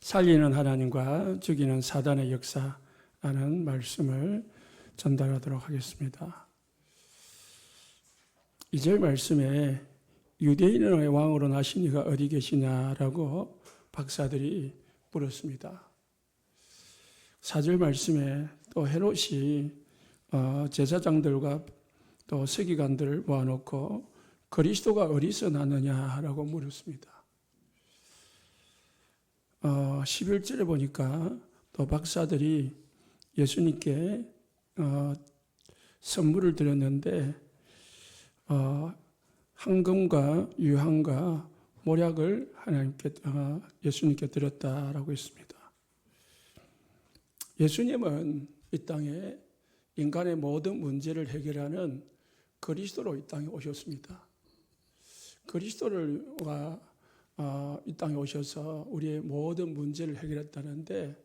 살리는 하나님과 죽이는 사단의 역사라는 말씀을 전달하도록 하겠습니다. 2절 말씀에 유대인의 왕으로 나신 이가 어디 계시냐라고 박사들이 물었습니다. 4절 말씀에 또 헤롯이 제사장들과 또 서기관들을 모아놓고 그리스도가 어디서 났느냐라고 물었습니다. 11절에 보니까 또 박사들이 예수님께 선물을 드렸는데 황금과 유황과 모략을 예수님께 드렸다라고 했습니다. 예수님은 이 땅에 인간의 모든 문제를 해결하는 그리스도로 이 땅에 오셨습니다. 그리스도가 이 땅에 오셔서 우리의 모든 문제를 해결했다는데,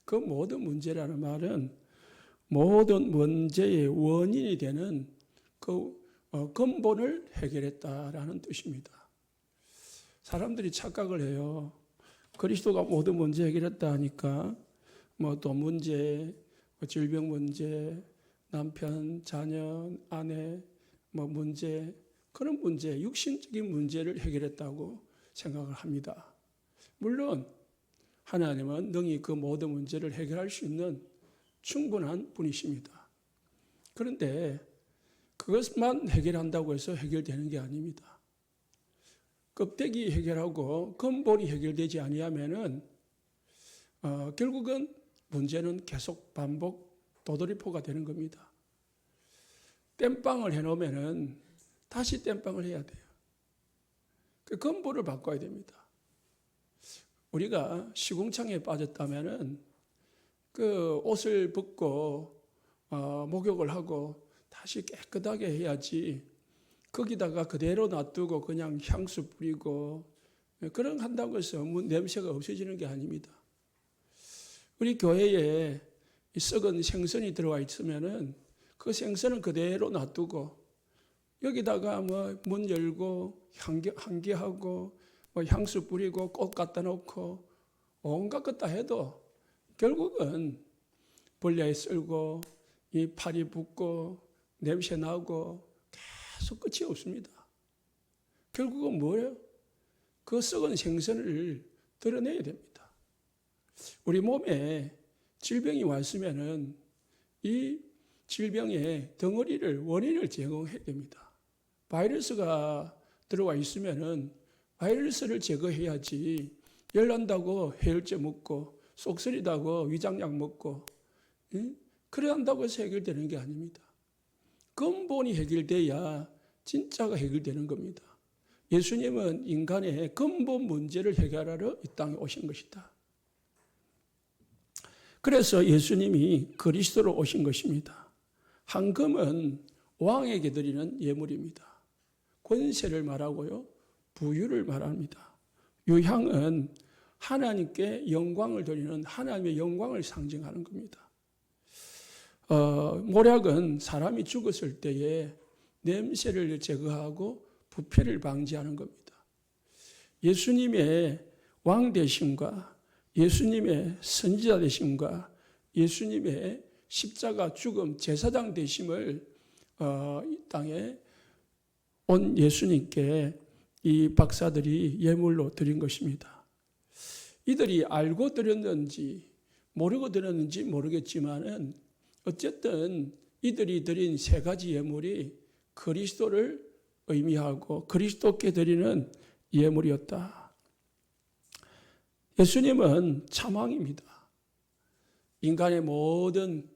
그 모든 문제라는 말은 모든 문제의 원인이 되는 그 근본을 해결했다라는 뜻입니다. 사람들이 착각을 해요. 그리스도가 모든 문제 해결했다 하니까 돈 문제, 질병 문제, 남편, 자녀, 아내 문제, 그런 문제, 육신적인 문제를 해결했다고 생각을 합니다. 물론 하나님은 능히 그 모든 문제를 해결할 수 있는 충분한 분이십니다. 그런데 그것만 해결한다고 해서 해결되는 게 아닙니다. 껍데기 해결하고 근본이 해결되지 아니하면은 결국은 문제는 계속 반복 도돌이표가 되는 겁니다. 땜빵을 해놓으면은 다시 땜빵을 해야 돼요. 그 근본을 바꿔야 됩니다. 우리가 시궁창에 빠졌다면은 그 옷을 벗고 목욕을 하고 다시 깨끗하게 해야지, 거기다가 그대로 놔두고 그냥 향수 뿌리고 그런 한다고 해서 냄새가 없어지는 게 아닙니다. 우리 교회에 썩은 생선이 들어와 있으면은 그 생선은 그대로 놔두고 여기다가 문 열고 환기하고 향수 뿌리고 꽃 갖다 놓고 온갖 것 다 해도 결국은 벌레에 쓸고 이 팔이 붓고 냄새 나고 계속 끝이 없습니다. 결국은 뭐예요? 그 썩은 생선을 드러내야 됩니다. 우리 몸에 질병이 왔으면은 이 질병의 덩어리를, 원인을 제거해야 됩니다. 바이러스가 들어와 있으면은 바이러스를 제거해야지, 열난다고 해열제 먹고 속 쓰리다고 위장약 먹고 그래 한다고 해서 해결되는 게 아닙니다. 근본이 해결돼야 진짜가 해결되는 겁니다. 예수님은 인간의 근본 문제를 해결하러 이 땅에 오신 것이다. 그래서 예수님이 그리스도로 오신 것입니다. 황금은 왕에게 드리는 예물입니다. 권세를 말하고요, 부유를 말합니다. 유향은 하나님께 영광을 드리는, 하나님의 영광을 상징하는 겁니다. 모략은 사람이 죽었을 때에 냄새를 제거하고 부패를 방지하는 겁니다. 예수님의 왕 되심과 예수님의 선지자 되심과 예수님의 십자가 죽음 제사장 되심을 이 땅에 온 예수님께 이 박사들이 예물로 드린 것입니다. 이들이 알고 드렸는지 모르고 드렸는지 모르겠지만은 어쨌든 이들이 드린 세 가지 예물이 그리스도를 의미하고 그리스도께 드리는 예물이었다. 예수님은 참왕입니다. 인간의 모든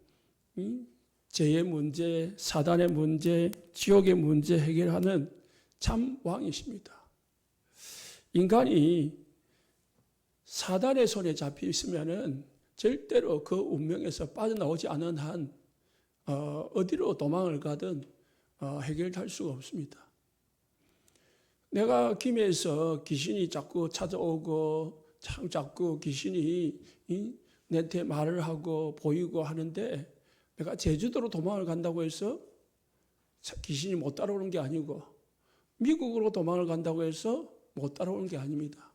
죄의 문제, 사단의 문제, 지옥의 문제 해결하는 참 왕이십니다. 인간이 사단의 손에 잡혀 있으면은 절대로 그 운명에서 빠져나오지 않은 한 어디로 도망을 가든 해결할 수가 없습니다. 내가 김해에서 귀신이 자꾸 찾아오고 자꾸 귀신이 내한테 말을 하고 보이고 하는데, 내가 제주도로 도망을 간다고 해서 귀신이 못 따라오는 게 아니고 미국으로 도망을 간다고 해서 못 따라오는 게 아닙니다.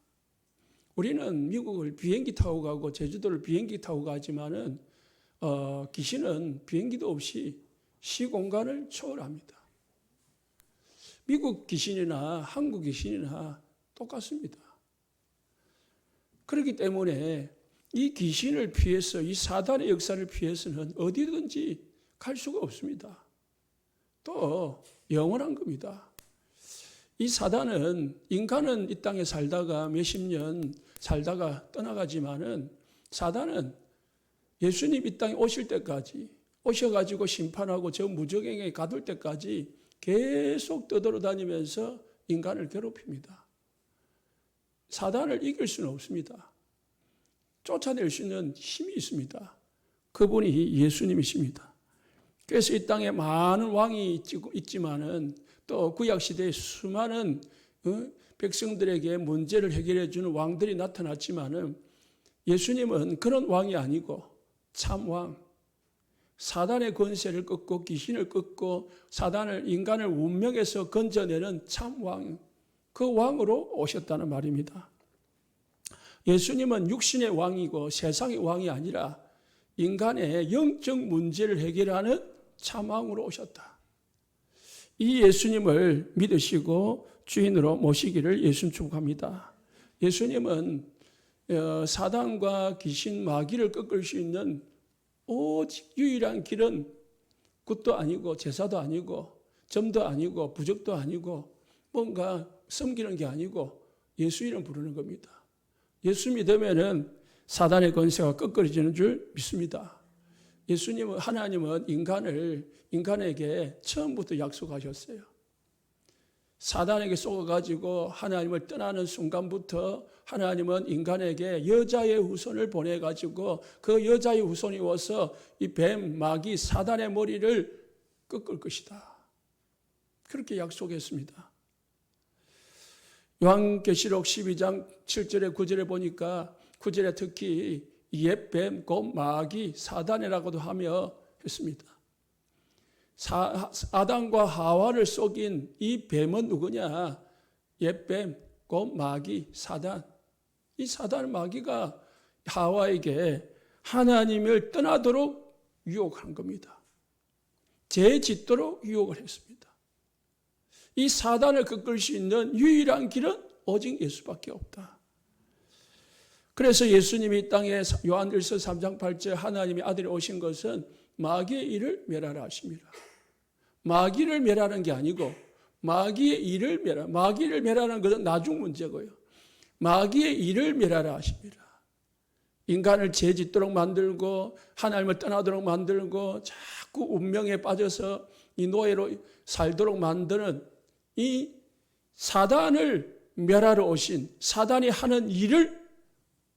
우리는 미국을 비행기 타고 가고 제주도를 비행기 타고 가지만은 귀신은 비행기도 없이 시공간을 초월합니다. 미국 귀신이나 한국 귀신이나 똑같습니다. 그렇기 때문에 이 귀신을 피해서, 이 사단의 역사를 피해서는 어디든지 갈 수가 없습니다. 또 영원한 겁니다. 이 사단은, 인간은 이 땅에 살다가 몇십 년 살다가 떠나가지만은 사단은 예수님 이 땅에 오실 때까지, 오셔가지고 심판하고 저 무저갱에 가둘 때까지 계속 떠돌아다니면서 인간을 괴롭힙니다. 사단을 이길 수는 없습니다. 쫓아낼 수 있는 힘이 있습니다. 그분이 예수님이십니다. 그래서 이 땅에 많은 왕이 있지만은 또 구약시대에 수많은 백성들에게 문제를 해결해 주는 왕들이 나타났지만은 예수님은 그런 왕이 아니고 참왕, 사단의 권세를 꺾고 귀신을 꺾고 사단을, 인간을 운명에서 건져내는 참왕, 그 왕으로 오셨다는 말입니다. 예수님은 육신의 왕이고 세상의 왕이 아니라 인간의 영적 문제를 해결하는 참왕으로 오셨다. 이 예수님을 믿으시고 주인으로 모시기를 예수님 축복합니다. 예수님은 사단과 귀신, 마귀를 꺾을 수 있는 오직 유일한 길은 굿도 아니고 제사도 아니고 점도 아니고 부적도 아니고 뭔가 섬기는 게 아니고 예수 이름 부르는 겁니다. 예수 믿으면은 사단의 권세가 꺾어지는 줄 믿습니다. 예수님은, 하나님은 인간에게 처음부터 약속하셨어요. 사단에게 속아가지고 하나님을 떠나는 순간부터 하나님은 인간에게 여자의 후손을 보내가지고 그 여자의 후손이 와서 이 뱀, 마귀, 사단의 머리를 꺾을 것이다. 그렇게 약속했습니다. 요한계시록 12장 7절에 9절에 보니까 9절에 특히 옛뱀, 곧 마귀, 사단이라고도 하며 했습니다. 아담과 하와를 속인 이 뱀은 누구냐? 옛뱀, 곧 마귀, 사단. 이 사단 마귀가 하와에게 하나님을 떠나도록 유혹한 겁니다. 죄 짓도록 유혹을 했습니다. 이 사단을 꺾을 수 있는 유일한 길은 오직 예수밖에 없다. 그래서 예수님이 이 땅에 요한일서 3장 8절 하나님의 아들이 오신 것은 마귀의 일을 멸하라 하십니다. 마귀를 멸하는 게 아니고 마귀의 일을 마귀를 멸하는 것은 나중 문제고요. 마귀의 일을 멸하라 하십니다. 인간을 죄 짓도록 만들고 하나님을 떠나도록 만들고 자꾸 운명에 빠져서 이 노예로 살도록 만드는 이 사단을 멸하러 오신, 사단이 하는 일을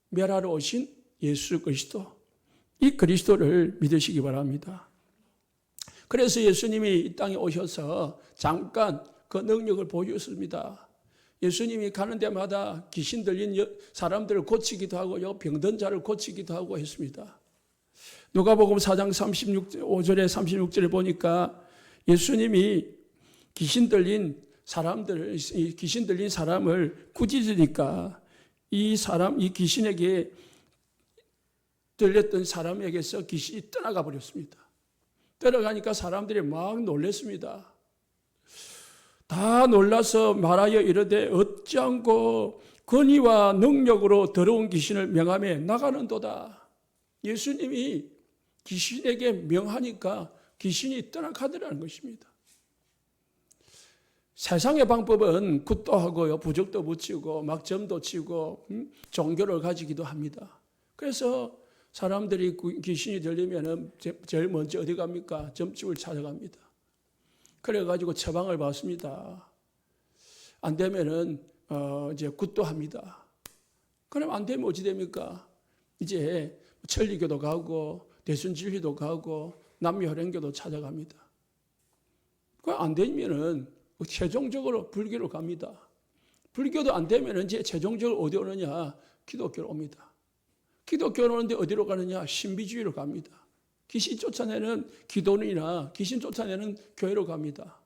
멸하러 오신 예수 그리스도, 이 그리스도를 믿으시기 바랍니다. 그래서 예수님이 이 땅에 오셔서 잠깐 그 능력을 보여줬습니다. 예수님이 가는 데마다 귀신 들린 사람들을 고치기도 하고 병든 자를 고치기도 하고 했습니다. 누가복음 4장 5절에 36절에 보니까 예수님이 귀신 들린 사람을 꾸짖으니까 이 귀신에게 들렸던 사람에게서 귀신이 떠나가 버렸습니다. 떠나가니까 사람들이 막 놀랐습니다. 다 놀라서 말하여 이르되 어찌않고 권위와 능력으로 더러운 귀신을 명하며 나가는도다. 예수님이 귀신에게 명하니까 귀신이 떠나가더라는 것입니다. 세상의 방법은 굿도 하고요, 부적도 붙이고 막 점도 치고 종교를 가지기도 합니다. 그래서 사람들이 귀신이 들리면 제일 먼저 어디 갑니까? 점집을 찾아갑니다. 그래가지고 처방을 받습니다. 안 되면은 이제 굿도 합니다. 그럼 안 되면 어찌 됩니까? 이제 천리교도 가고 대순진리도 가고 남녀혈행교도 찾아갑니다. 그 안 되면은 최종적으로 불교로 갑니다. 불교도 안 되면은 이제 최종적으로 어디 오느냐? 기독교로 옵니다. 기독교로 오는데 어디로 가느냐? 신비주의로 갑니다. 귀신 쫓아내는 기도원이나 귀신 쫓아내는 교회로 갑니다.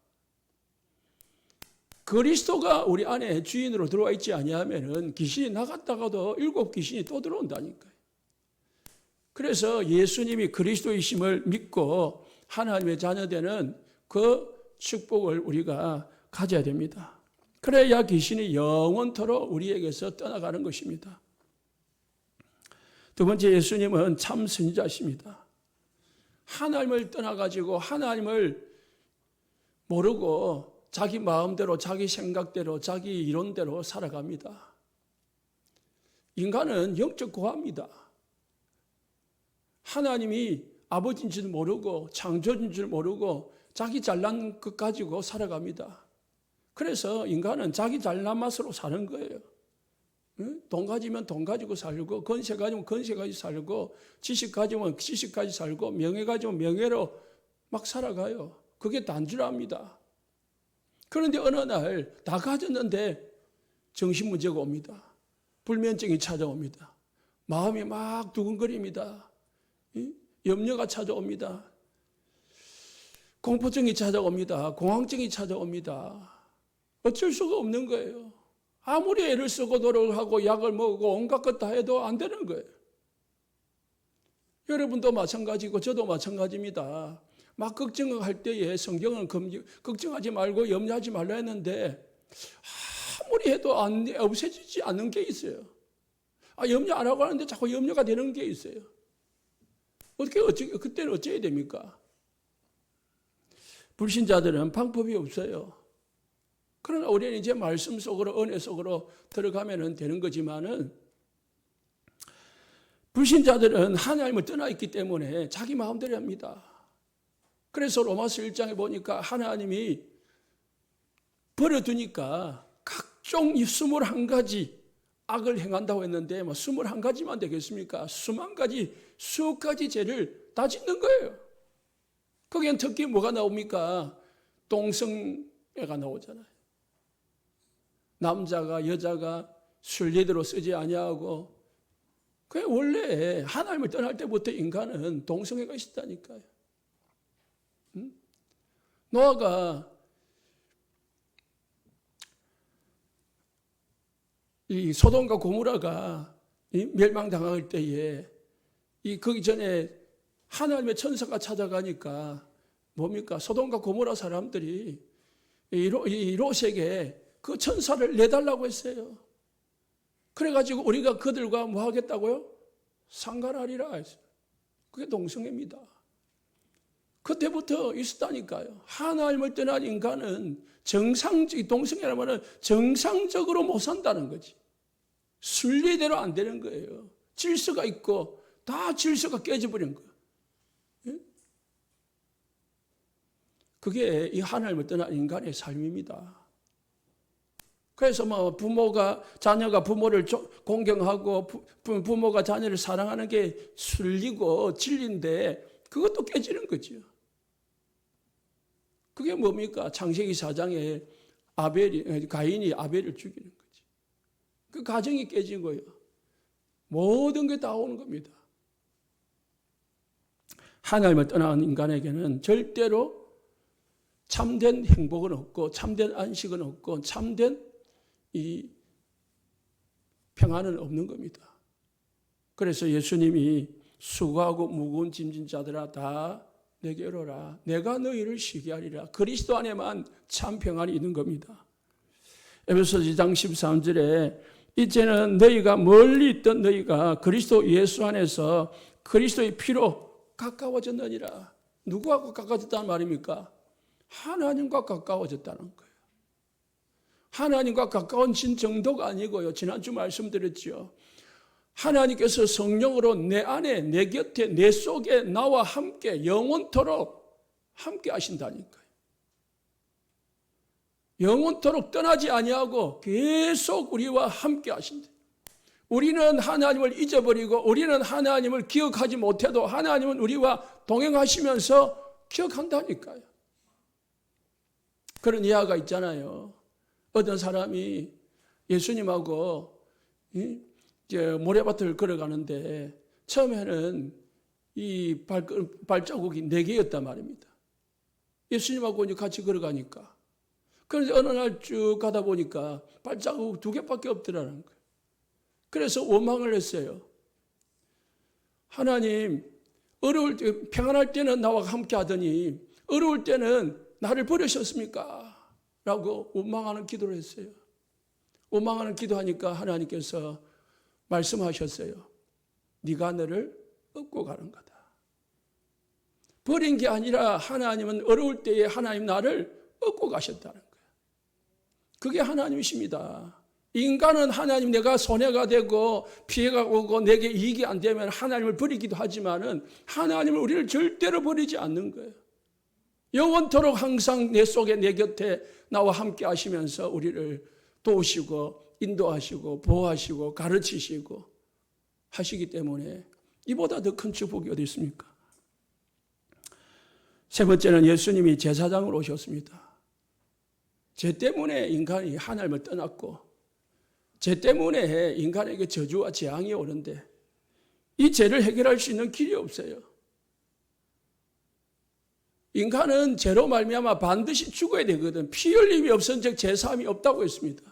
그리스도가 우리 안에 주인으로 들어와 있지 아니하면은 귀신이 나갔다가도 7 귀신이 또 들어온다니까요. 그래서 예수님이 그리스도이심을 믿고 하나님의 자녀되는 그 축복을 우리가 가져야 됩니다. 그래야 귀신이 영원토록 우리에게서 떠나가는 것입니다. 두 번째, 예수님은 참 선지자십니다. 하나님을 떠나가지고 하나님을 모르고 자기 마음대로, 자기 생각대로, 자기 이론대로 살아갑니다. 인간은 영적 고아입니다. 하나님이 아버지인 줄 모르고 창조주인 줄 모르고 자기 잘난 것 가지고 살아갑니다. 그래서 인간은 자기 잘난 맛으로 사는 거예요. 돈 가지면 돈 가지고 살고, 건세 가지면 건세 가지고 살고, 지식 가지면 지식 가지고 살고, 명예 가지면 명예로 막 살아가요. 그게 단순합니다. 그런데 어느 날 다 가졌는데 정신 문제가 옵니다. 불면증이 찾아옵니다. 마음이 막 두근거립니다. 염려가 찾아옵니다. 공포증이 찾아옵니다. 공황증이 찾아옵니다. 어쩔 수가 없는 거예요. 아무리 애를 쓰고 노력을 하고 약을 먹고 온갖 것 다 해도 안 되는 거예요. 여러분도 마찬가지고 저도 마찬가지입니다. 막 걱정할 때에 성경은 걱정하지 말고 염려하지 말라 했는데 아무리 해도 없어지지 않는 게 있어요. 염려 안 하고 하는데 자꾸 염려가 되는 게 있어요. 그때는 어찌해야 됩니까? 불신자들은 방법이 없어요. 그러나 우리는 이제 말씀 속으로, 은혜 속으로 들어가면 되는 거지만은, 불신자들은 하나님을 떠나 있기 때문에 자기 마음대로 합니다. 그래서 로마서 1장에 보니까 하나님이 버려두니까 각종 21가지 악을 행한다고 했는데 21가지만 되겠습니까? 수만 가지, 수억 가지 죄를 다 짓는 거예요. 거기엔 특히 뭐가 나옵니까? 동성애가 나오잖아요. 남자가 여자가 순리대로 쓰지 아니하고, 그게 원래 하나님을 떠날 때부터 인간은 동성애가 있었다니까요. 노아가 이 소돔과 고모라가 멸망당할 때에 거기 전에 하나님의 천사가 찾아가니까 뭡니까? 소돔과 고모라 사람들이 이 롯에게 그 천사를 내달라고 했어요. 그래가지고 우리가 그들과 뭐 하겠다고요? 상관하리라 했어요. 그게 동성애입니다. 그때부터 있었다니까요. 하나님을 떠난 인간은 동성애라면 정상적으로 못 산다는 거지. 순리대로 안 되는 거예요. 질서가 있고 다 질서가 깨져버린 거예요. 그게 이 하나님을 떠난 인간의 삶입니다. 그래서 자녀가 부모를 공경하고 부모가 자녀를 사랑하는 게 순리고 진리인데 그것도 깨지는 거죠. 그게 뭡니까? 창세기 4장에 가인이 아벨을 죽이는 거지. 그 가정이 깨진 거예요. 모든 게 다 오는 겁니다. 하나님을 떠난 인간에게는 절대로 참된 행복은 없고 참된 안식은 없고 참된 이 평안은 없는 겁니다. 그래서 예수님이 수고하고 무거운 짐진 자들아 다 내게 오라. 내가 너희를 쉬게 하리라. 그리스도 안에만 참 평안이 있는 겁니다. 에베소서 2장 13절에 이제는 너희가 멀리 있던 너희가 그리스도 예수 안에서 그리스도의 피로 가까워졌느니라. 누구하고 가까워졌다는 말입니까? 하나님과 가까워졌다는 거예요. 하나님과 가까워진 정도가 아니고요. 지난주 말씀드렸죠. 하나님께서 성령으로 내 안에, 내 곁에, 내 속에 나와 함께 영원토록 함께 하신다니까요. 영원토록 떠나지 아니하고 계속 우리와 함께 하신다. 우리는 하나님을 잊어버리고 우리는 하나님을 기억하지 못해도 하나님은 우리와 동행하시면서 기억한다니까요. 그런 이야기가 있잖아요. 어떤 사람이 예수님하고 모래밭을 걸어가는데 처음에는 이 발자국이 4개였단 말입니다. 예수님하고 같이 걸어가니까 그래서 어느 날 쭉 가다 보니까 발자국 2개밖에 없더라는 거예요. 그래서 원망을 했어요. 하나님, 어려울 때, 평안할 때는 나와 함께 하더니 어려울 때는 나를 버리셨습니까? 라고 원망하는 기도를 했어요. 원망하는 기도하니까 하나님께서 말씀하셨어요. 네가 너를 업고 가는 거다. 버린 게 아니라 하나님은 어려울 때에 하나님 나를 업고 가셨다는 거예요. 그게 하나님이십니다. 인간은 하나님 내가 손해가 되고 피해가 오고 내게 이익이 안 되면 하나님을 버리기도 하지만은 하나님은 우리를 절대로 버리지 않는 거예요. 영원토록 항상 내 속에 내 곁에 나와 함께 하시면서 우리를 도우시고 인도하시고 보호하시고 가르치시고 하시기 때문에 이보다 더 큰 축복이 어디 있습니까? 세 번째는 예수님이 제사장으로 오셨습니다. 죄 때문에 인간이 하나님을 떠났고 죄 때문에 인간에게 저주와 재앙이 오는데 이 죄를 해결할 수 있는 길이 없어요. 인간은 죄로 말미암아 반드시 죽어야 되거든. 피 흘림이 없은즉 제사함이 없다고 했습니다.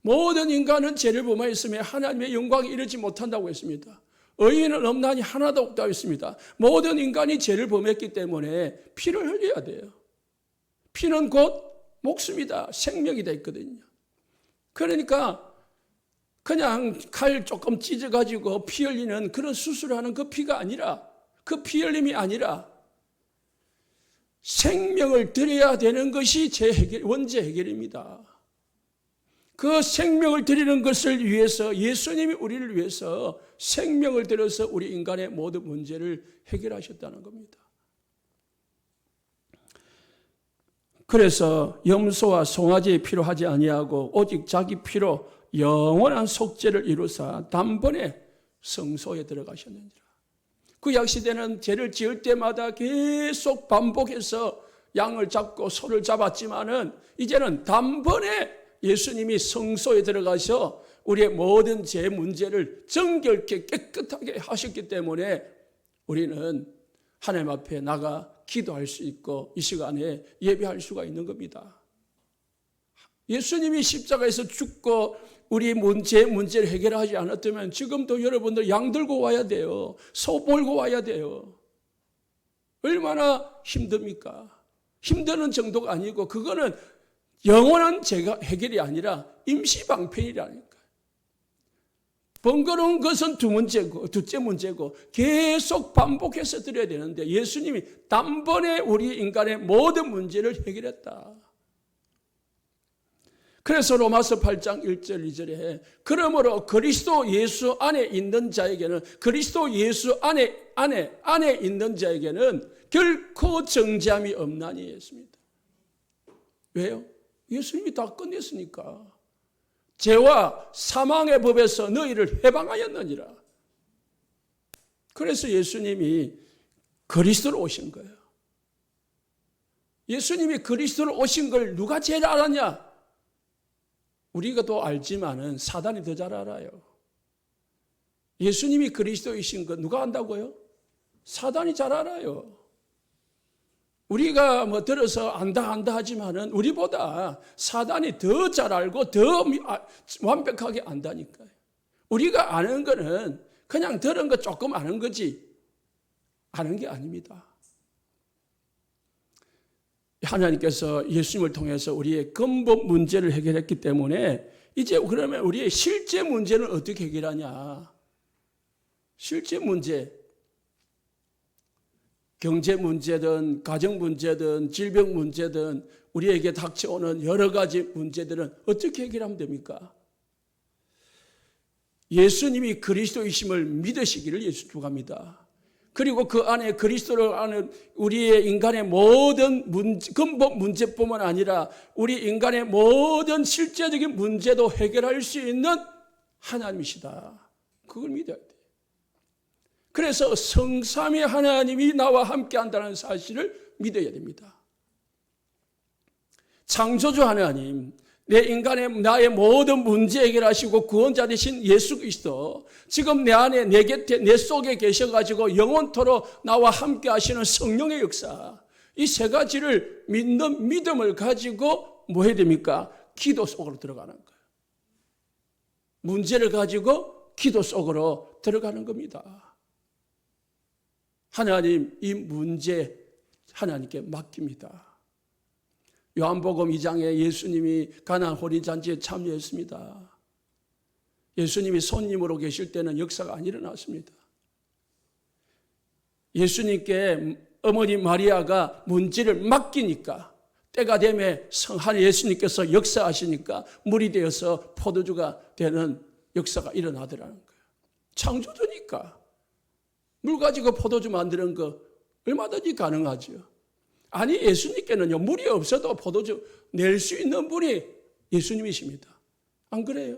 모든 인간은 죄를 범하였으며 하나님의 영광에 이르지 못한다고 했습니다. 의인은 없나니 하나도 없다고 했습니다. 모든 인간이 죄를 범했기 때문에 피를 흘려야 돼요. 피는 곧 목숨이다. 생명이다 있거든요. 그러니까 그냥 칼 조금 찢어가지고 피 흘리는 그런 수술하는 그 피가 아니라 그 피 흘림이 아니라 생명을 드려야 되는 것이 원죄 해결입니다. 그 생명을 드리는 것을 위해서 예수님이 우리를 위해서 생명을 들여서 우리 인간의 모든 문제를 해결하셨다는 겁니다. 그래서 염소와 송아지의 피로 하지 아니하고 오직 자기 피로 영원한 속죄를 이루사 단번에 성소에 들어가셨느니라. 구약 시대는 죄를 지을 때마다 계속 반복해서 양을 잡고 소를 잡았지만은 이제는 단번에 예수님이 성소에 들어가서 우리의 모든 죄 문제를 정결케 깨끗하게 하셨기 때문에 우리는 하나님 앞에 나가 기도할 수 있고 이 시간에 예배할 수가 있는 겁니다. 예수님이 십자가에서 죽고 우리 죄 문제를 해결하지 않았다면 지금도 여러분들 양 들고 와야 돼요. 소 몰고 와야 돼요. 얼마나 힘듭니까? 힘드는 정도가 아니고 그거는 영원한 죄가 해결이 아니라 임시방편이라니까요. 번거로운 것은 둘째 문제고 계속 반복해서 드려야 되는데 예수님이 단번에 우리 인간의 모든 문제를 해결했다. 그래서 로마서 8장 1절 2절에 그러므로 그리스도 예수 안에 있는 자에게는 그리스도 예수 안에 있는 자에게는 결코 정죄함이 없나니 했습니다. 왜요? 예수님이 다 끝냈으니까. 죄와 사망의 법에서 너희를 해방하였느니라. 그래서 예수님이 그리스도로 오신 거예요. 예수님이 그리스도로 오신 걸 누가 제일 알았냐? 우리가 또 알지만은 사단이 더 잘 알아요. 예수님이 그리스도이신 거 누가 안다고요? 사단이 잘 알아요. 우리가 들어서 안다 하지만은 우리보다 사단이 더 잘 알고 더 완벽하게 안다니까요. 우리가 아는 거는 그냥 들은 거 조금 아는 거지 아는 게 아닙니다. 하나님께서 예수님을 통해서 우리의 근본 문제를 해결했기 때문에 이제 그러면 우리의 실제 문제는 어떻게 해결하냐? 실제 문제, 경제 문제든 가정 문제든 질병 문제든 우리에게 닥쳐오는 여러 가지 문제들은 어떻게 해결하면 됩니까? 예수님이 그리스도이심을 믿으시기를 예수 축복합니다. 그리고 그 안에 그리스도를 아는 우리의 인간의 모든 근본 문제뿐만 아니라 우리 인간의 모든 실제적인 문제도 해결할 수 있는 하나님이시다. 그걸 믿어야 돼요. 그래서 성삼위 하나님이 나와 함께 한다는 사실을 믿어야 됩니다. 창조주 하나님, 나의 모든 문제 해결하시고 구원자 되신 예수 그리스도, 지금 내 안에 내 곁에 내 속에 계셔가지고 영원토록 나와 함께 하시는 성령의 역사, 이 세 가지를 믿는 믿음을 가지고 뭐 해야 됩니까? 기도 속으로 들어가는 거예요. 문제를 가지고 기도 속으로 들어가는 겁니다. 하나님, 이 문제 하나님께 맡깁니다. 요한복음 2장에 예수님이 가나안 혼인잔치에 참여했습니다. 예수님이 손님으로 계실 때는 역사가 안 일어났습니다. 예수님께 어머니 마리아가 문제를 맡기니까 때가 되면 성한 예수님께서 역사하시니까 물이 되어서 포도주가 되는 역사가 일어나더라는 거예요. 창조주니까 물 가지고 포도주 만드는 거 얼마든지 가능하죠. 아니, 예수님께는요, 물이 없어도 포도주 낼 수 있는 분이 예수님이십니다. 안 그래요?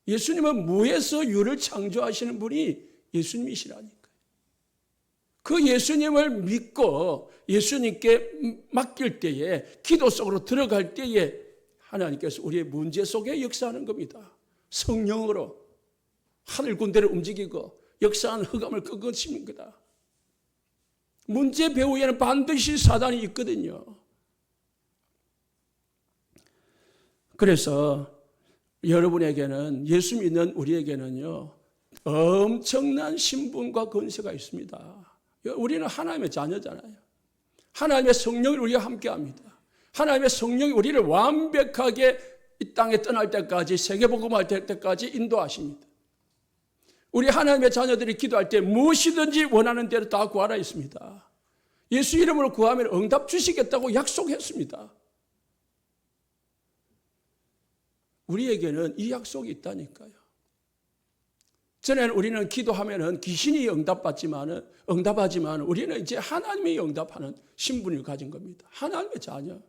예수님은 무에서 유를 창조하시는 분이 예수님이시라니까요. 그 예수님을 믿고 예수님께 맡길 때에, 기도 속으로 들어갈 때에 하나님께서 우리의 문제 속에 역사하는 겁니다. 성령으로 하늘 군대를 움직이고 역사하는 흑암을 꺾으시는 거다. 문제 배후에는 반드시 사단이 있거든요. 그래서 여러분에게는, 예수 믿는 우리에게는요, 엄청난 신분과 권세가 있습니다. 우리는 하나님의 자녀잖아요. 하나님의 성령이 우리와 함께합니다. 하나님의 성령이 우리를 완벽하게 이 땅에 떠날 때까지, 세계복음할 때까지 인도하십니다. 우리 하나님의 자녀들이 기도할 때 무엇이든지 원하는 대로 다 구하라 했습니다. 예수 이름으로 구하면 응답 주시겠다고 약속했습니다. 우리에게는 이 약속이 있다니까요. 전에는 우리는 기도하면은 귀신이 응답하지만 우리는 이제 하나님이 응답하는 신분을 가진 겁니다. 하나님의 자녀,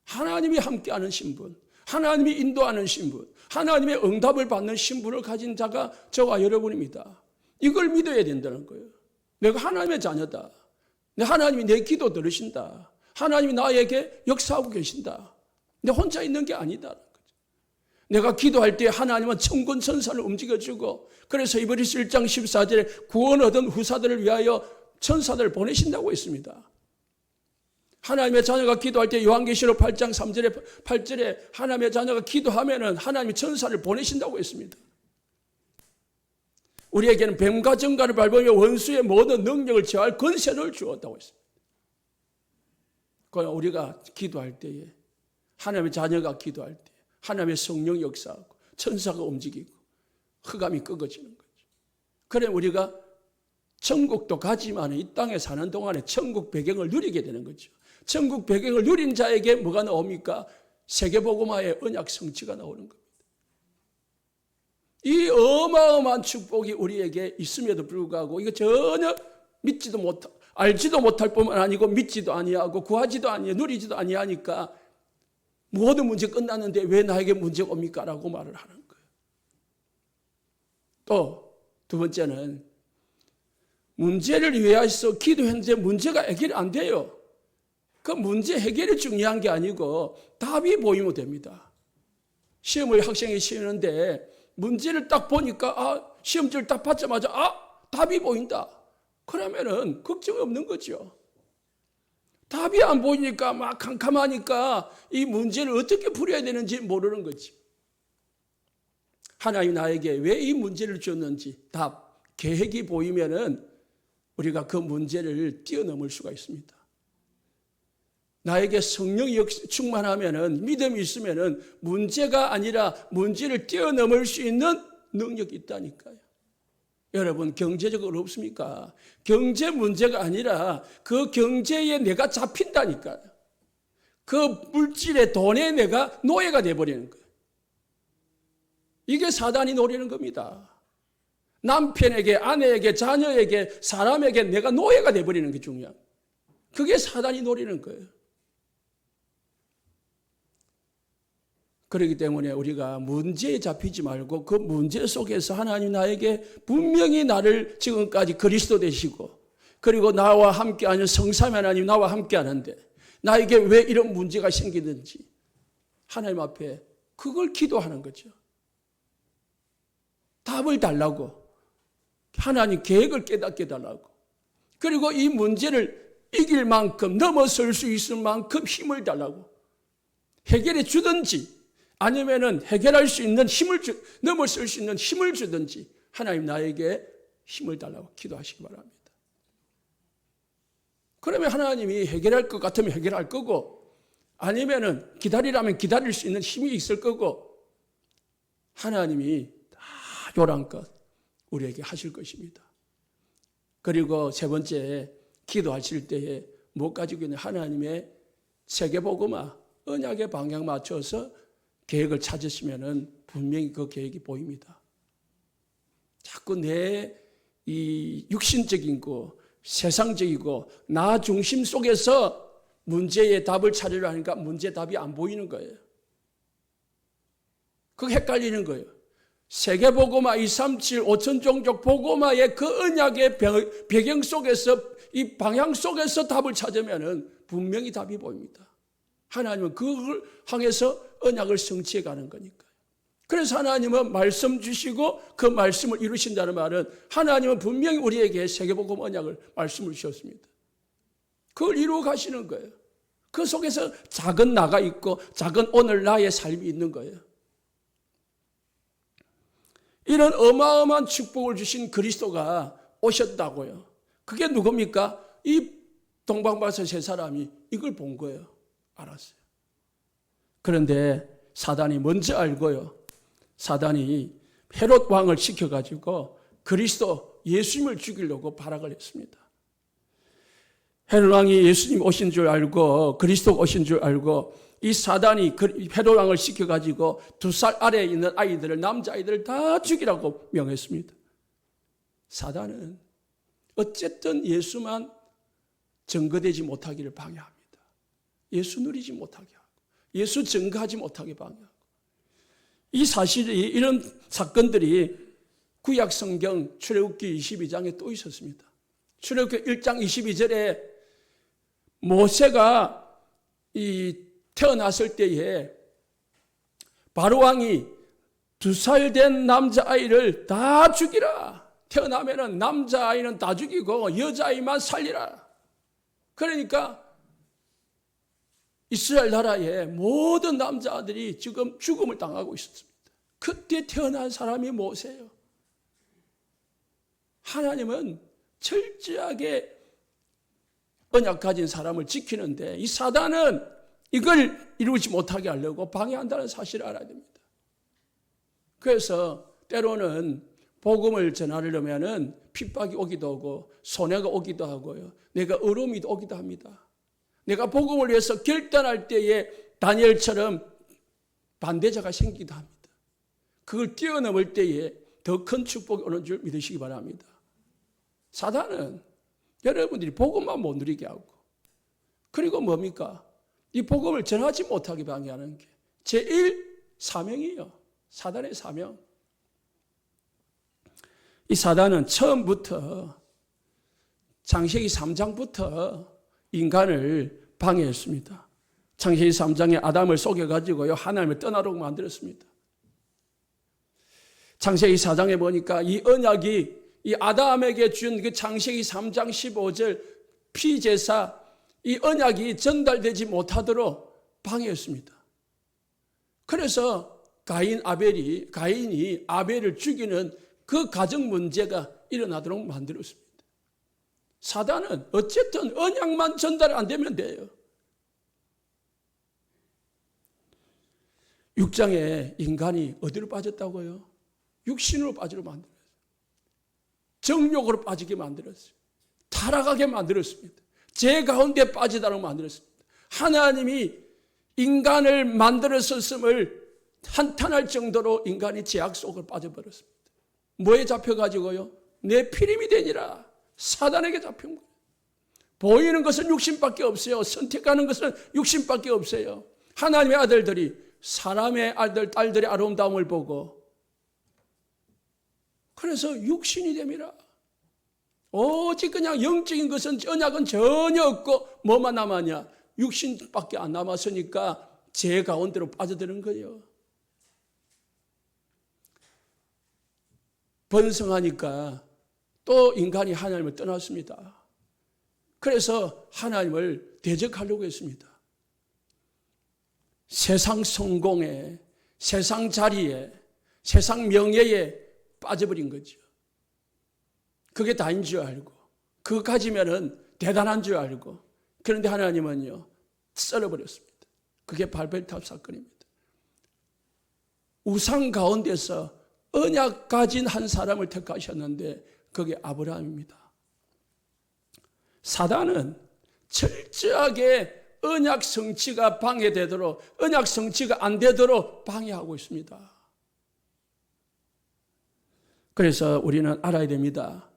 하나님이 함께하는 신분, 하나님이 인도하는 신분, 하나님의 응답을 받는 신분을 가진 자가 저와 여러분입니다. 이걸 믿어야 된다는 거예요. 내가 하나님의 자녀다. 하나님이 내 기도 들으신다. 하나님이 나에게 역사하고 계신다. 내가 혼자 있는 게 아니다. 내가 기도할 때 하나님은 천군 천사를 움직여주고, 그래서 히브리서 1장 14절에 구원 얻은 후사들을 위하여 천사들을 보내신다고 했습니다. 하나님의 자녀가 기도할 때 요한계시록 8장 3절에 8절에 하나님의 자녀가 기도하면은 하나님이 천사를 보내신다고 했습니다. 우리에게는 뱀과 정갈을 밟으며 원수의 모든 능력을 제어할 권세를 주었다고 했습니다. 그러나 우리가 기도할 때에, 하나님의 자녀가 기도할 때 하나님의 성령 역사하고 천사가 움직이고 흑암이 꺾어지는 거죠. 그래 우리가 천국도 가지만 이 땅에 사는 동안에 천국 배경을 누리게 되는 거죠. 천국 배경을 누린 자에게 뭐가 나옵니까? 세계복음화의 언약 성취가 나오는 겁니다. 이 어마어마한 축복이 우리에게 있음에도 불구하고 이거 전혀 알지도 못할 뿐만 아니고 믿지도 아니하고 구하지도 아니하고 누리지도 아니하니까 모든 문제 끝났는데 왜 나에게 문제가 옵니까? 라고 말을 하는 거예요. 또 두 번째는 문제를 위해서 기도했는데 문제가 해결이 안 돼요. 그 문제 해결이 중요한 게 아니고 답이 보이면 됩니다. 시험을 학생이 치는데 문제를 딱 보니까 시험지를 딱 받자마자 답이 보인다. 그러면은 걱정이 없는 거죠. 답이 안 보이니까 막 캄캄하니까 이 문제를 어떻게 풀어야 되는지 모르는 거지. 하나님 나에게 왜 이 문제를 줬는지 계획이 보이면은 우리가 그 문제를 뛰어넘을 수가 있습니다. 나에게 성령이 충만하면은, 믿음이 있으면은 문제가 아니라 문제를 뛰어넘을 수 있는 능력이 있다니까요. 여러분, 경제적으로 어렵습니까? 경제 문제가 아니라 그 경제에 내가 잡힌다니까요. 그 물질의 돈에 내가 노예가 돼버리는 거예요. 이게 사단이 노리는 겁니다. 남편에게, 아내에게, 자녀에게, 사람에게 내가 노예가 돼버리는 게 중요한 거예요. 그게 사단이 노리는 거예요. 그렇기 때문에 우리가 문제에 잡히지 말고 그 문제 속에서 하나님 나에게 분명히 나를 지금까지 그리스도 되시고, 그리고 나와 함께하는 성삼위 하나님 나와 함께하는데 나에게 왜 이런 문제가 생기는지 하나님 앞에 그걸 기도하는 거죠. 답을 달라고, 하나님 계획을 깨닫게 달라고, 그리고 이 문제를 이길 만큼, 넘어설 수 있을 만큼 힘을 달라고 해결해 주든지, 아니면은 해결할 수 있는 넘어설 수 있는 힘을 주든지 하나님 나에게 힘을 달라고 기도하시기 바랍니다. 그러면 하나님이 해결할 것 같으면 해결할 거고, 아니면은 기다리라면 기다릴 수 있는 힘이 있을 거고, 하나님이 다 요란껏 우리에게 하실 것입니다. 그리고 세 번째, 기도하실 때에 못 가지고 있는 하나님의 세계복음화, 언약의 방향 맞춰서 계획을 찾으시면은 분명히 그 계획이 보입니다. 자꾸 내 이 육신적인 거, 세상적이고 나 중심 속에서 문제의 답을 찾으려 하니까 문제의 답이 안 보이는 거예요. 그게 헷갈리는 거예요. 세계복음화 237 5천종족 복음화의 그 언약의 배경 속에서, 이 방향 속에서 답을 찾으면 분명히 답이 보입니다. 하나님은 그걸 향해서 언약을 성취해 가는 거니까요. 그래서 하나님은 말씀 주시고 그 말씀을 이루신다는 말은 하나님은 분명히 우리에게 세계복음 언약을 말씀을 주셨습니다. 그걸 이루어 가시는 거예요. 그 속에서 작은 나가 있고 작은 오늘 나의 삶이 있는 거예요. 이런 어마어마한 축복을 주신 그리스도가 오셨다고요. 그게 누굽니까? 이 동방바사 세 사람이 이걸 본 거예요. 알았어요. 그런데 사단이 먼저 알고요. 사단이 헤롯 왕을 시켜가지고 그리스도 예수님을 죽이려고 발악을 했습니다. 헤롯 왕이 예수님 오신 줄 알고, 그리스도가 오신 줄 알고, 이 사단이 헤롯 왕을 시켜가지고 2살 아래에 있는 아이들을, 남자아이들을 다 죽이라고 명했습니다. 사단은 어쨌든 예수만 증거되지 못하기를 방해합니다. 예수 누리지 못하게 하고, 예수 증거하지 못하게 방해하고. 이 사실이, 이런 사건들이 구약 성경 출애굽기 22장에 또 있었습니다. 출애굽기 1장 22절에 모세가 태어났을 때에 바로 왕이 2살 된 남자아이를 다 죽이라. 태어나면은 남자아이는 다 죽이고 여자아이만 살리라. 그러니까 이스라엘 나라의 모든 남자들이 지금 죽음을 당하고 있었습니다. 그때 태어난 사람이 모세예요. 하나님은 철저하게 언약 가진 사람을 지키는데 이 사단은 이걸 이루지 못하게 하려고 방해한다는 사실을 알아야 됩니다. 그래서 때로는 복음을 전하려면 핍박이 오기도 하고 손해가 오기도 하고요. 내가 어려움이 오기도 합니다. 내가 복음을 위해서 결단할 때에 다니엘처럼 반대자가 생기기도 합니다. 그걸 뛰어넘을 때에 더 큰 축복이 오는 줄 믿으시기 바랍니다. 사단은 여러분들이 복음만 못 누리게 하고, 그리고 뭡니까? 이 복음을 전하지 못하게 방해하는 게 제1 사명이에요. 사단의 사명. 이 사단은 처음부터 창세기 3장부터 인간을 방해했습니다. 창세기 3장에 아담을 속여가지고요, 하나님을 떠나도록 만들었습니다. 창세기 4장에 보니까 이 언약이 이 아담에게 준 그 창세기 3장 15절 피제사, 이 언약이 전달되지 못하도록 방해했습니다. 그래서 가인이 아벨을 죽이는 그 가정 문제가 일어나도록 만들었습니다. 사단은 어쨌든 언약만 전달 안 되면 돼요. 6장에 인간이 어디로 빠졌다고요? 육신으로 빠지로 만들었어요. 정욕으로 빠지게 만들었어요. 타락하게 만들었습니다. 죄 가운데 빠지도록 만들었습니다. 하나님이 인간을 만들었음을 한탄할 정도로 인간이 죄악 속으로 빠져버렸습니다. 뭐에 잡혀가지고요? 내 피림이 되니라. 사단에게 잡힌 거예요. 보이는 것은 육신밖에 없어요. 선택하는 것은 육신밖에 없어요. 하나님의 아들들이 사람의 딸들의 아름다움을 보고, 그래서 육신이 됨이라. 오직 그냥 영적인 것은, 언약은 전혀 없고 뭐만 남았냐? 육신밖에 안 남았으니까 죄 가운데로 빠져드는 거예요. 번성하니까 또 인간이 하나님을 떠났습니다. 그래서 하나님을 대적하려고 했습니다. 세상 성공에, 세상 자리에, 세상 명예에 빠져버린 거죠. 그게 다인 줄 알고, 그거 가지면은 대단한 줄 알고, 그런데 하나님은요, 썰어버렸습니다. 그게 바벨탑 사건입니다. 우상 가운데서 언약 가진 한 사람을 택하셨는데 그게 아브라함입니다. 사단은 철저하게 언약 성취가 방해되도록, 언약 성취가 안 되도록 방해하고 있습니다. 그래서 우리는 알아야 됩니다.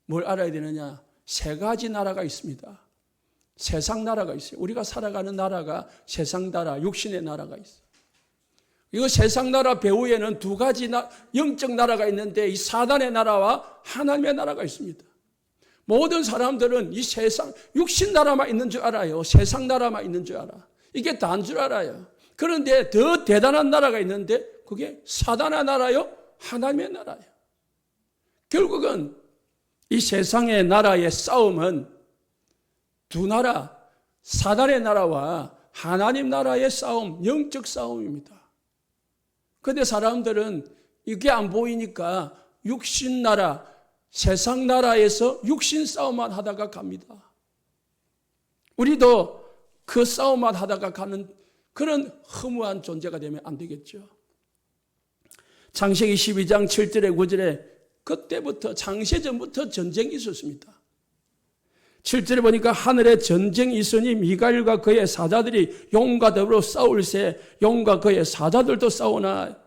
뭘 알아야 되느냐? 세 가지 나라가 있습니다. 세상 나라가 있어요. 우리가 살아가는 나라가 세상 나라, 육신의 나라가 있어요. 이거 세상 나라 배후에는 두 가지 영적 나라가 있는데 이 사단의 나라와 하나님의 나라가 있습니다. 모든 사람들은 이 세상, 육신 나라만 있는 줄 알아요. 세상 나라만 있는 줄 알아. 이게 다인 줄 알아요. 그런데 더 대단한 나라가 있는데 그게 사단의 나라요? 하나님의 나라예요. 결국은 이 세상의 나라의 싸움은 두 나라, 사단의 나라와 하나님 나라의 싸움, 영적 싸움입니다. 그런데 사람들은 이게 안 보이니까 육신 나라, 세상 나라에서 육신 싸움만 하다가 갑니다. 우리도 그 싸움만 하다가 가는 그런 허무한 존재가 되면 안 되겠죠. 창세기 12장 7절에 9절에 그때부터 창세전부터 전쟁이 있었습니다. 7절에 보니까 하늘에 전쟁이 있으니 미가엘과 그의 사자들이 용과 더불어 싸울새 용과 그의 사자들도 싸우나.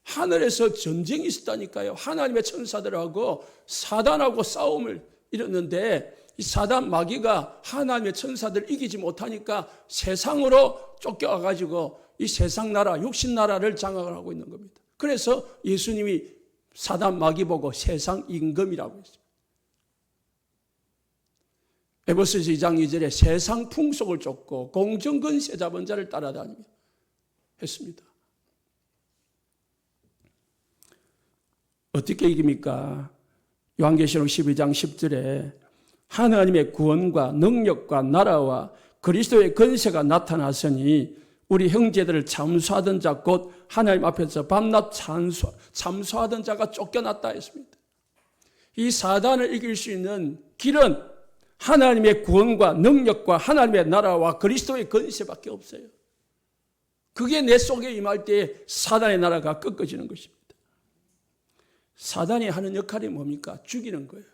하늘에서 전쟁이 있었다니까요. 하나님의 천사들하고 사단하고 싸움을 이뤘는데 이 사단 마귀가 하나님의 천사들을 이기지 못하니까 세상으로 쫓겨와가지고 이 세상 나라, 육신 나라를 장악을 하고 있는 겁니다. 그래서 예수님이 사단 마귀 보고 세상 임금이라고 했습니다. 에베소서 2장 2절에 세상 풍속을 쫓고 공정권세 잡은 자를 따라다니며 했습니다. 어떻게 이깁니까? 요한계시록 12장 10절에 하나님의 구원과 능력과 나라와 그리스도의 권세가 나타났으니 우리 형제들을 잠수하던 자 곧 하나님 앞에서 밤낮 잠수하던 자가 쫓겨났다 했습니다. 이 사단을 이길 수 있는 길은 하나님의 구원과 능력과 하나님의 나라와 그리스도의 권세밖에 없어요. 그게 내 속에 임할 때 사단의 나라가 꺾어지는 것입니다. 사단이 하는 역할이 뭡니까? 죽이는 거예요.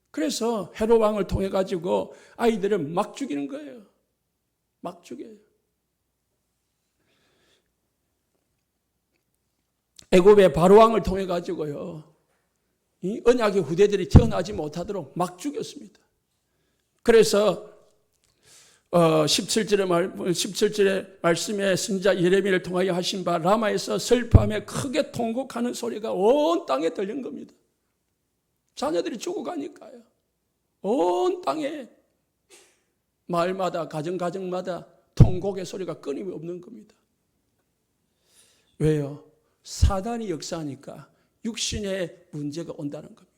그래서 헤롯 왕을 통해 가지고 아이들을 막 죽이는 거예요. 막 죽여요. 애굽의 바로 왕을 통해 가지고요, 이 언약의 후대들이 태어나지 못하도록 막 죽였습니다. 그래서 17절의 말씀에 선지자 예레미야를 통하여 하신 바 라마에서 슬퍼하며 크게 통곡하는 소리가 온 땅에 들린 겁니다. 자녀들이 죽어가니까요. 온 땅에 마을마다 가정마다 통곡의 소리가 끊임이 없는 겁니다. 왜요? 사단이 역사하니까 육신의 문제가 온다는 겁니다.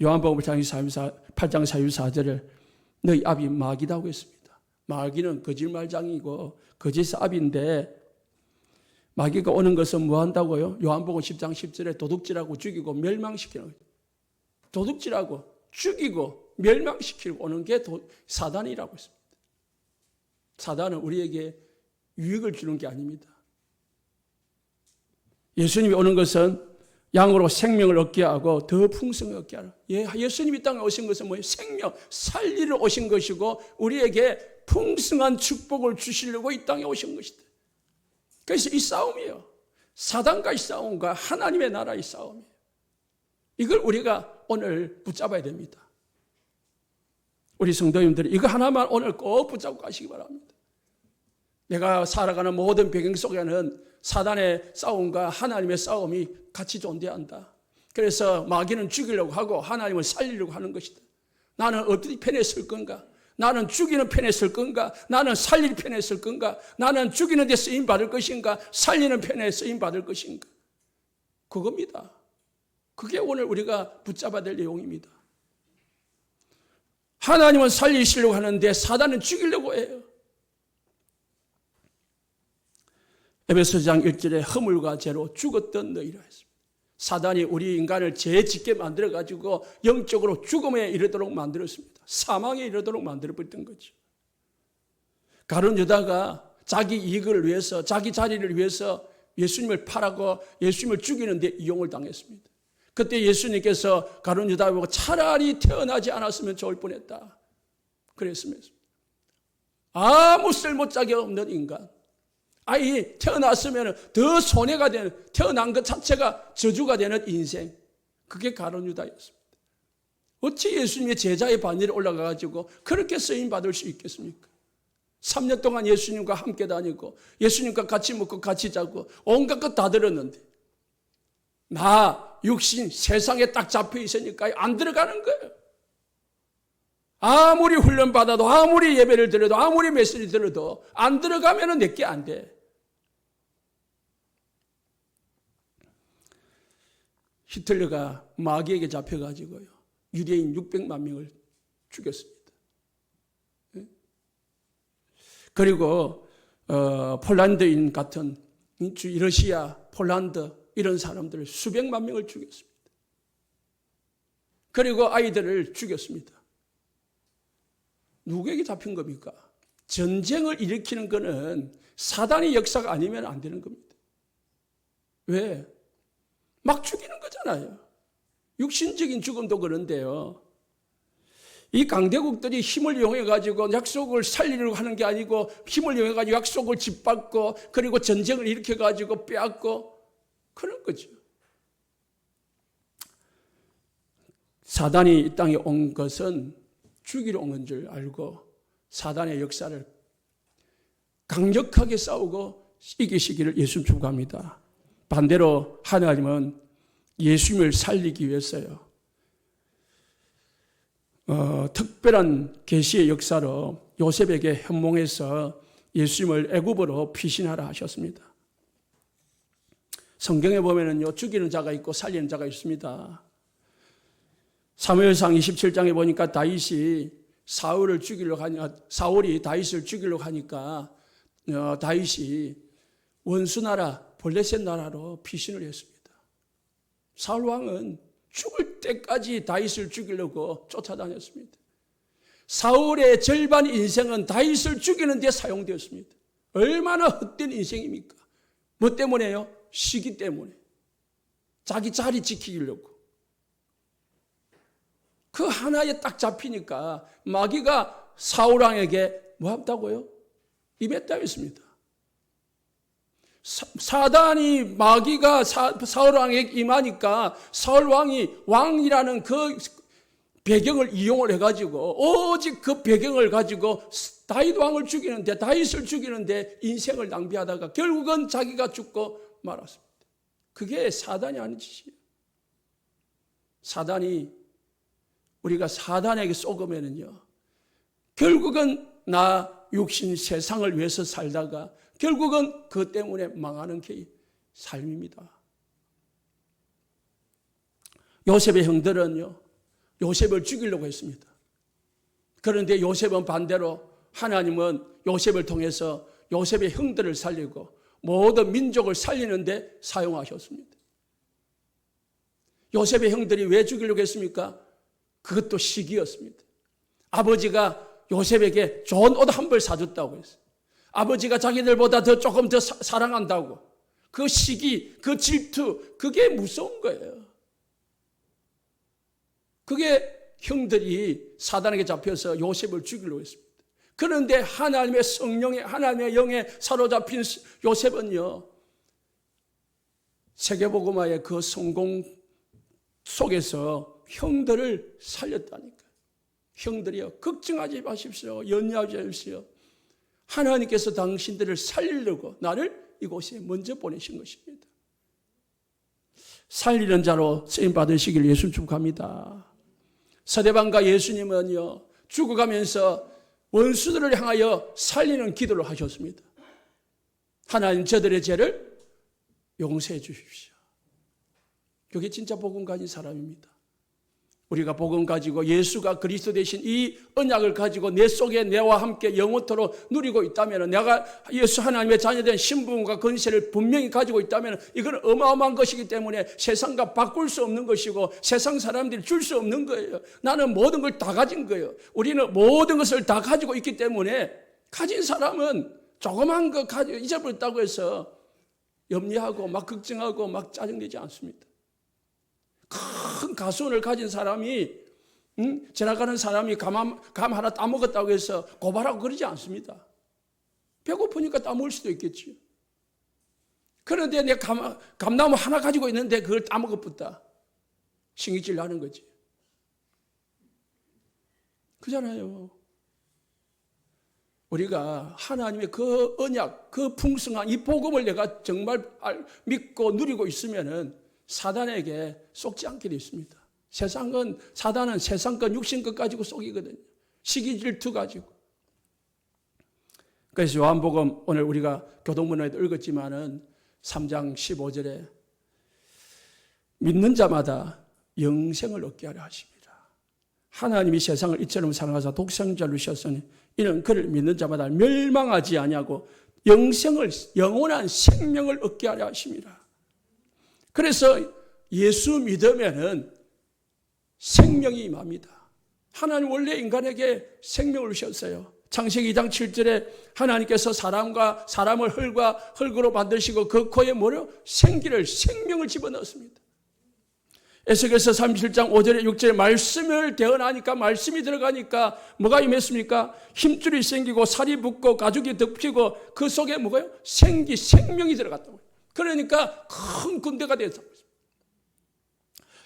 요한복음 8장 44절을 너희 아비 마귀다고 했습니다. 마귀는 거짓말장이고 거짓 아비인데 마귀가 오는 것은 뭐 한다고요? 요한복음 10장 10절에 도둑질하고 죽이고 멸망시키는 거예요. 도둑질하고 죽이고 멸망시키고 오는 게 사단이라고 했습니다. 사단은 우리에게 유익을 주는 게 아닙니다. 예수님이 오는 것은 양으로 생명을 얻게 하고 더 풍성을 얻게 하라. 예수님이 땅에 오신 것은 뭐예요? 생명, 살리러 오신 것이고 우리에게 풍성한 축복을 주시려고 이 땅에 오신 것이다. 그래서 이 싸움이에요. 사단과의 싸움과 하나님의 나라의 싸움이에요. 이걸 우리가 오늘 붙잡아야 됩니다. 우리 성도님들이 이거 하나만 오늘 꼭 붙잡고 가시기 바랍니다. 내가 살아가는 모든 배경 속에는 사단의 싸움과 하나님의 싸움이 같이 존재한다. 그래서 마귀는 죽이려고 하고 하나님을 살리려고 하는 것이다. 나는 어디 편에 설 건가? 나는 죽이는 편에 설 건가? 나는 살릴 편에 설 건가? 나는 죽이는 데 쓰임 받을 것인가? 살리는 편에 쓰임 받을 것인가? 그겁니다. 그게 오늘 우리가 붙잡아야 될 내용입니다. 하나님은 살리시려고 하는데 사단은 죽이려고 해요. 에베소서장 1절에 허물과 죄로 죽었던 너희라 했습니다. 사단이 우리 인간을 죄 짓게 만들어가지고 영적으로 죽음에 이르도록 만들었습니다. 사망에 이르도록 만들어버렸던 거죠. 가룟 유다가 자기 이익을 위해서, 자기 자리를 위해서 예수님을 팔아고 예수님을 죽이는데 이용을 당했습니다. 그때 예수님께서 가룟 유다를 보고 차라리 태어나지 않았으면 좋을 뻔했다 그랬습니다. 아무 쓸모짝이 없는 인간, 아이 태어났으면 더 손해가 되는, 태어난 것 자체가 저주가 되는 인생, 그게 가룟 유다였습니다. 어찌 예수님의 제자의 반열에 올라가가지고 그렇게 쓰임받을 수 있겠습니까? 3년 동안 예수님과 함께 다니고 예수님과 같이 먹고 같이 자고 온갖 것 다 들었는데 나 육신 세상에 딱 잡혀 있으니까 안 들어가는 거예요. 아무리 훈련받아도, 아무리 예배를 들어도, 아무리 메시지 들어도 안 들어가면 내게 안 돼. 히틀러가 마귀에게 잡혀가지고요, 유대인 600만 명을 죽였습니다. 그리고 폴란드인 같은 러시아, 폴란드 이런 사람들을 수백만 명을 죽였습니다. 그리고 아이들을 죽였습니다. 누구에게 잡힌 겁니까? 전쟁을 일으키는 것은 사단의 역사가 아니면 안 되는 겁니다. 왜? 막 죽이는 거잖아요. 육신적인 죽음도 그런데요, 이 강대국들이 힘을 이용해가지고 약속을 살리려고 하는 게 아니고 힘을 이용해가지고 약속을 짓밟고 그리고 전쟁을 일으켜가지고 빼앗고 그런 거죠. 사단이 이 땅에 온 것은 죽이러 온 줄 알고 사단의 역사를 강력하게 싸우고 이기시기를 예수님 축복합니다. 반대로 하나님은 예수님을 살리기 위해서요, 특별한 계시의 역사로 요셉에게 현몽해서 예수님을 애굽으로 피신하라 하셨습니다. 성경에 보면은요, 죽이는 자가 있고 살리는 자가 있습니다. 사무엘상 27장에 보니까 다윗이 사울이 다윗을 죽이려고 하니까 다윗이 원수 나라 블레셋 나라로 피신을 했습니다. 사울 왕은 죽을 때까지 다윗을 죽이려고 쫓아다녔습니다. 사울의 절반 인생은 다윗을 죽이는 데 사용되었습니다. 얼마나 헛된 인생입니까? 뭐 때문에요? 시기 때문에. 자기 자리 지키려고. 그 하나에 딱 잡히니까 마귀가 사울 왕에게 뭐 한다고요? 임했다고 했습니다. 사단이, 마귀가 사울 왕에게 임하니까 사울 왕이 왕이라는 그 배경을 이용을 해가지고 오직 그 배경을 가지고 다윗 왕을 죽이는데, 다윗을 죽이는데 인생을 낭비하다가 결국은 자기가 죽고 말았습니다. 그게 사단이 하는 짓이에요. 사단이, 우리가 사단에게 속으면은요, 결국은 나 육신 세상을 위해서 살다가 결국은 그 때문에 망하는 게 삶입니다. 요셉의 형들은요, 요셉을 죽이려고 했습니다. 그런데 요셉은 반대로 하나님은 요셉을 통해서 요셉의 형들을 살리고 모든 민족을 살리는데 사용하셨습니다. 요셉의 형들이 왜 죽이려고 했습니까? 그것도 시기였습니다. 아버지가 요셉에게 좋은 옷 한 벌 사줬다고 했어요. 아버지가 자기들보다 조금 더 사랑한다고. 그 시기, 그 질투, 그게 무서운 거예요. 그게 형들이 사단에게 잡혀서 요셉을 죽이려고 했습니다. 그런데 하나님의 성령에, 하나님의 영에 사로잡힌 요셉은요, 세계복음화의 그 성공 속에서 형들을 살렸다니까요. 형들이요, 걱정하지 마십시오. 염려하지 마십시오. 하나님께서 당신들을 살리려고 나를 이곳에 먼저 보내신 것입니다. 살리는 자로 쓰임 받으시길 예수 축복합니다. 서대반과 예수님은요, 죽어가면서 원수들을 향하여 살리는 기도를 하셨습니다. 하나님, 저들의 죄를 용서해 주십시오. 그게 진짜 복음 가진 사람입니다. 우리가 복음 가지고 예수가 그리스도 되신 이 언약을 가지고 내 속에 내와 함께 영원토록 누리고 있다면, 내가 예수 하나님의 자녀된 신분과 권세를 분명히 가지고 있다면 이건 어마어마한 것이기 때문에 세상과 바꿀 수 없는 것이고 세상 사람들이 줄 수 없는 거예요. 나는 모든 걸 다 가진 거예요. 우리는 모든 것을 다 가지고 있기 때문에 가진 사람은 조그만 거 가지고 잊어버렸다고 해서 염려하고 막 걱정하고 막 짜증내지 않습니다. 큰 가수원을 가진 사람이 지나가는 사람이 감 하나 따먹었다고 해서 고발하고 그러지 않습니다. 배고프니까 따먹을 수도 있겠지. 그런데 내 감나무 하나 가지고 있는데 그걸 따먹었다. 신경질 나는 거지. 그잖아요. 우리가 하나님의 그 언약, 그 풍성한 이 복음을 내가 정말 믿고 누리고 있으면은 사단에게 속지 않게 되어 있습니다. 사단은 세상 것, 육신 것 가지고 속이거든요. 시기 질투 가지고. 그래서 요한복음 오늘 우리가 교동문화에도 읽었지만은 3장 15절에 믿는 자마다 영생을 얻게 하려 하십니다. 하나님이 세상을 이처럼 사랑하사 독생자를 주셨으니 이는 그를 믿는 자마다 멸망하지 아니하고 영원한 생명을 얻게 하려 하십니다. 그래서 예수 믿으면은 생명이 임합니다. 하나님 원래 인간에게 생명을 주셨어요. 창세기 2장 7절에 하나님께서 사람을 흙으로 만드시고 그 코에 생명을 집어넣었습니다. 에스겔서 37장 5절에 6절에 말씀을 대언하니까, 말씀이 들어가니까 뭐가 임했습니까? 힘줄이 생기고 살이 붙고 가죽이 덮이고 그 속에 뭐가요? 생명이 들어갔다고요. 그러니까 큰 군대가 되었다고.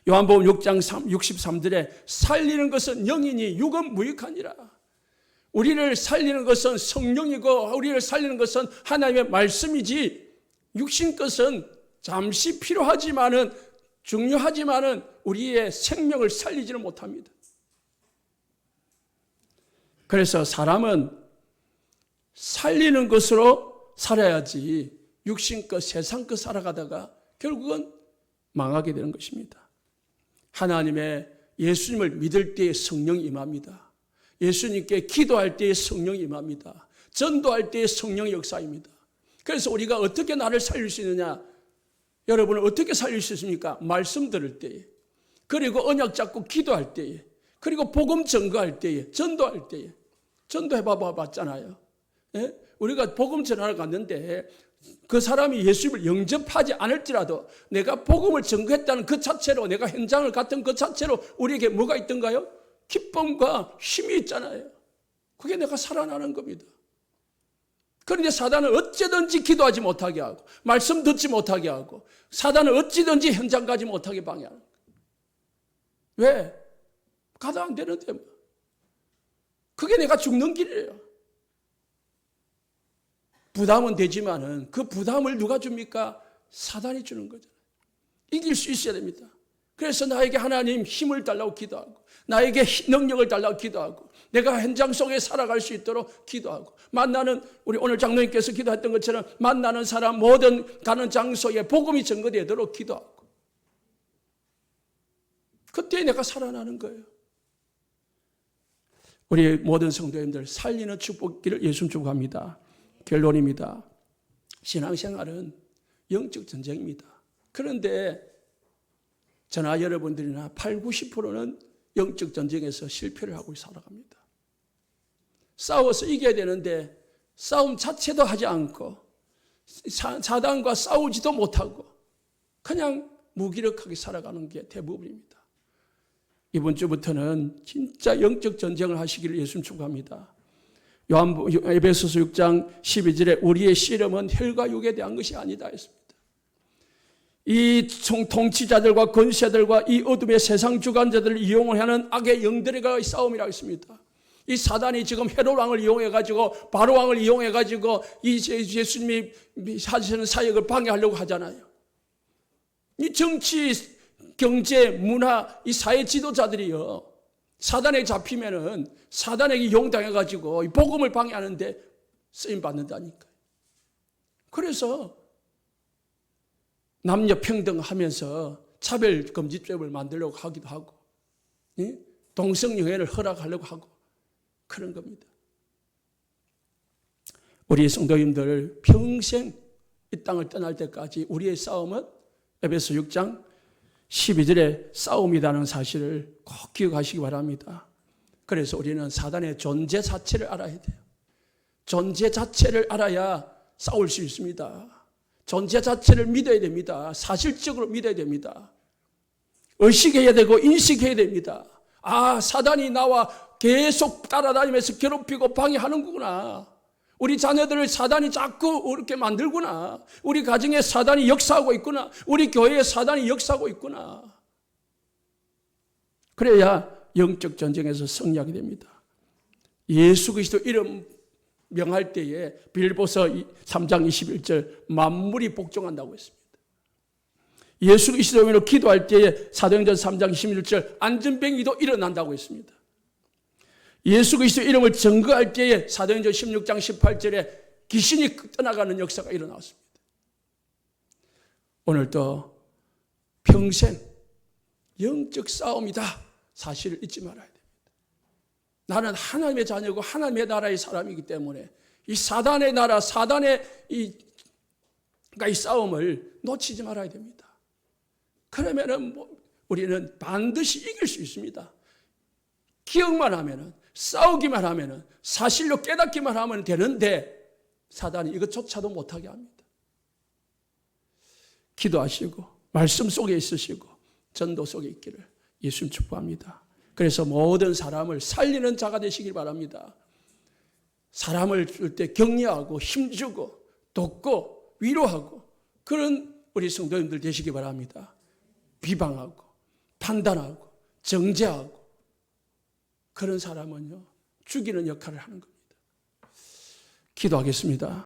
요한복음 6장 63절에 살리는 것은 영이니 육은 무익하니라. 우리를 살리는 것은 성령이고 우리를 살리는 것은 하나님의 말씀이지, 육신 것은 잠시 필요하지만은 중요하지만은 우리의 생명을 살리지는 못합니다. 그래서 사람은 살리는 것으로 살아야지 육신 것, 세상 것 살아가다가 결국은 망하게 되는 것입니다. 하나님의 예수님을 믿을 때에 성령이 임합니다. 예수님께 기도할 때에 성령이 임합니다. 전도할 때에 성령의 역사입니다. 그래서 우리가 어떻게 나를 살릴 수 있느냐? 여러분을 어떻게 살릴 수 있습니까? 말씀 들을 때에, 그리고 언약 잡고 기도할 때에, 그리고 복음 전거할 때에, 전도할 때에. 전도해 봤잖아요. 예? 우리가 복음 전하러 갔는데 그 사람이 예수님을 영접하지 않을지라도 내가 복음을 전거했다는 그 자체로, 내가 현장을 갔던 그 자체로 우리에게 뭐가 있던가요? 기쁨과 힘이 있잖아요. 그게 내가 살아나는 겁니다. 그런데 사단은 어찌든지 기도하지 못하게 하고 말씀 듣지 못하게 하고 사단은 어찌든지 현장 가지 못하게 방해하는 거예요. 왜? 가도 안 되는데 뭐. 그게 내가 죽는 길이에요. 부담은 되지만은 그 부담을 누가 줍니까? 사단이 주는 거잖아요. 이길 수 있어야 됩니다. 그래서 나에게 하나님 힘을 달라고 기도하고, 나에게 능력을 달라고 기도하고, 내가 현장 속에 살아갈 수 있도록 기도하고, 우리 오늘 장로님께서 기도했던 것처럼 만나는 사람, 모든 가는 장소에 복음이 전거되도록 기도하고, 그때 내가 살아나는 거예요. 우리 모든 성도님들 살리는 축복기를 예수님 축복합니다. 결론입니다. 신앙생활은 영적 전쟁입니다. 그런데 저나 여러분들이나 80~90%는 영적 전쟁에서 실패를 하고 살아갑니다. 싸워서 이겨야 되는데 싸움 자체도 하지 않고 사단과 싸우지도 못하고 그냥 무기력하게 살아가는 게 대부분입니다. 이번 주부터는 진짜 영적 전쟁을 하시기를 예수님 축복합니다. 에베소서 6장 12절에 우리의 씨름은 혈과 육에 대한 것이 아니다 했습니다. 이 통치자들과 권세들과 이 어둠의 세상 주관자들을 이용하는 악의 영들과의 싸움이라고 했습니다. 이 사단이 지금 헤롯 왕을 이용해가지고 바로 왕을 이용해가지고 이 예수님이 하시는 사역을 방해하려고 하잖아요. 이 정치, 경제, 문화, 이 사회 지도자들이요. 사단에게 잡히면은 사단에게 이용당해가지고 이 복음을 방해하는데 쓰임받는다니까요. 그래서 남녀 평등하면서 차별금지법을 만들려고 하기도 하고, 동성연애를 허락하려고 하고 그런 겁니다. 우리 성도님들 평생 이 땅을 떠날 때까지 우리의 싸움은 에베소 6장 12절의 싸움이라는 사실을 꼭 기억하시기 바랍니다. 그래서 우리는 사단의 존재 자체를 알아야 돼요. 존재 자체를 알아야 싸울 수 있습니다. 존재 자체를 믿어야 됩니다. 사실적으로 믿어야 됩니다. 의식해야 되고 인식해야 됩니다. 아, 사단이 나와 계속 따라다니면서 괴롭히고 방해하는구나. 우리 자녀들을 사단이 자꾸 이렇게 만들구나. 우리 가정에 사단이 역사하고 있구나. 우리 교회에 사단이 역사하고 있구나. 그래야 영적 전쟁에서 승리하게 됩니다. 예수 그리스도 이름 명할 때에 빌보서 3장 21절 만물이 복종한다고 했습니다. 예수 그리스도 이름으로 기도할 때에 사도행전 3장 16절 안전병이도 일어난다고 했습니다. 예수 그리스도 이름을 증거할 때에 사도행전 16장 18절에 귀신이 떠나가는 역사가 일어났습니다. 오늘도 평생 영적 싸움이다 사실을 잊지 말아야 됩니다. 나는 하나님의 자녀고 하나님의 나라의 사람이기 때문에 이 사단의 나라, 사단의 이 싸움을 놓치지 말아야 됩니다. 그러면은 우리는 반드시 이길 수 있습니다. 기억만 하면은, 싸우기만 하면은, 사실로 깨닫기만 하면 되는데 사단이 이것조차도 못하게 합니다. 기도하시고 말씀 속에 있으시고 전도 속에 있기를 예수님 축복합니다. 그래서 모든 사람을 살리는 자가 되시길 바랍니다. 사람을 줄 때 격려하고 힘주고 돕고 위로하고 그런 우리 성도님들 되시기 바랍니다. 비방하고 판단하고 정죄하고 그런 사람은요 죽이는 역할을 하는 겁니다. 기도하겠습니다.